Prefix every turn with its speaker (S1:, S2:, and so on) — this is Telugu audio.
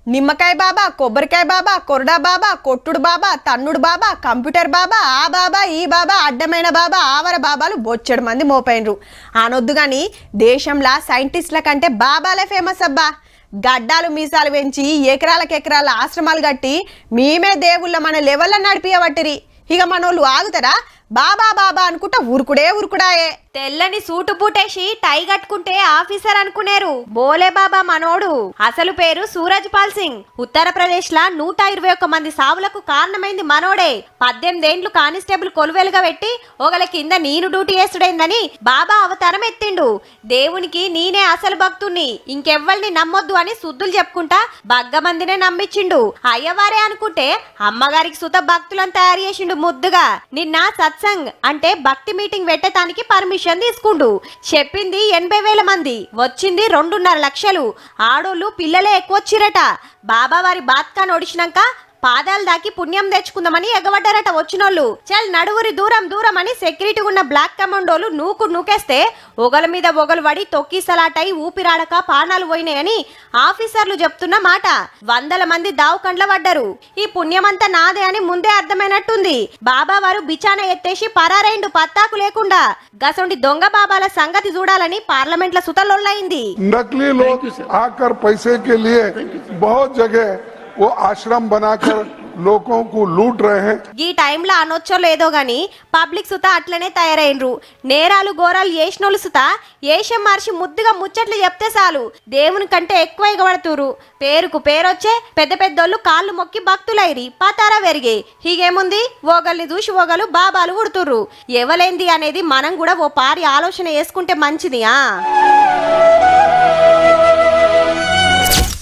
S1: నిమ్మకాయ బాబా, కొబ్బరికాయ బాబా, కొరడా బాబా, కొట్టుడు బాబా, తన్నుడు బాబా, కంప్యూటర్ బాబా, ఆ బాబా ఈ బాబా, అడ్డమైన బాబా, ఆవర బాబాలు బొచ్చెడు మంది మోపైనరు. అనొద్దు గాని దేశంలో సైంటిస్టుల కంటే బాబాలే ఫేమస్ అబ్బా. గడ్డాలు మీసాలు పెంచి ఎకరాల ఆశ్రమాలు కట్టి మేమే దేవుళ్ళ మన లెవెల్లో నడిపియబట్టిరి. ఇక మనోళ్ళు ఆగుతారా? బాబా బాబా అనుకుంటా ఉరుకుడాయే. తెల్లని సూటు బూటేసి టై కట్టుకుంటే ఆఫీసర్ అనుకునేరు. బోలే బాబా మనోడు అసలు పేరు సూరజ్ పాల్ సింగ్. ఉత్తరప్రదేశ్ లా 121 మంది సావులకు కారణమైంది మనోడే. 18 ఏండ్లు కానిస్టేబుల్ కొలువేలుగా పెట్టి ఒకళ్ళ కింద నేను డ్యూటీ చేస్తుడైందని బాబా అవతారం ఎత్తిండు. దేవునికి నేనే అసలు భక్తుణ్ణి, ఇంకెవ్వల్ని నమ్మొద్దు అని సుద్దులు చెప్పుకుంటా బగ్గ మందినే నమ్మిచ్చిండు. అయ్యవారే అనుకుంటే అమ్మగారికి సుత భక్తులను తయారు చేసిండు ముద్దుగా. నిన్న సత్సంగ్ అంటే భక్తి మీటింగ్ పెట్టడానికి పర్మిషన్ తీసుకుండు. చెప్పింది 80,000 మంది, వచ్చింది 2.5 లక్షలు. ఆడోళ్ళు పిల్లలే ఎక్కువ వచ్చిరట. బాబా వారి బాత్కాన్ ఒడిచినాక పాదాలు దాకి పుణ్యం తెచ్చుకుందామని ఎగబడ్డారట వచ్చినోళ్ళు. చల్ నడువురి దూరం అని సెక్యూరిటీ ఉన్న బ్లాక్ కమాండోలు నూకేస్తే ఒగల మీద ఒగలు పడి తొక్కిసలాటై ఊపిరాడక పానాలు పోయినాయని ఆఫీసర్లు చెప్తున్న మాట. 100 మంది దావుకండ్ల పడ్డారు. ఈ పుణ్యమంతా నాదే అని ముందే అర్థమైనట్టుంది. బాబా వారు బిచాన ఎత్తేసి పరారైండు పత్తాకు లేకుండా. గసొంటి దొంగ బాబాల సంగతి చూడాలని పార్లమెంట్ లో సుతలొల్లైంది.
S2: నకిలీ లోగ్ ఆకర్ పైసే కే లియే బహుత్ జగహ वो आश्रम बनाकर लोगों को लूट रहे हैं.
S1: ఈ టైంలో అనొచ్చో లేదో గాని పబ్లిక్ సుత అట్లనే తయారైనరు. నేరాలు ఘోరాలు చేసినోళ్ళు సుత ఏషం మార్చి ముద్దుగా ముచ్చట్లు చెప్తే చాలు దేవుని కంటే ఎక్కువ ఎగబడుతురు. పేరుకు పేరొచ్చే పెద్దోళ్ళు కాళ్ళు మొక్కి భక్తులైరి పతారా పెరిగే. హీగేముంది, ఓగల్ని చూసి ఓగలు బాబాలు ఉడుతుర్రు. ఎవలేంది అనేది మనం కూడా ఓ పారి ఆలోచన చేసుకుంటే మంచిది.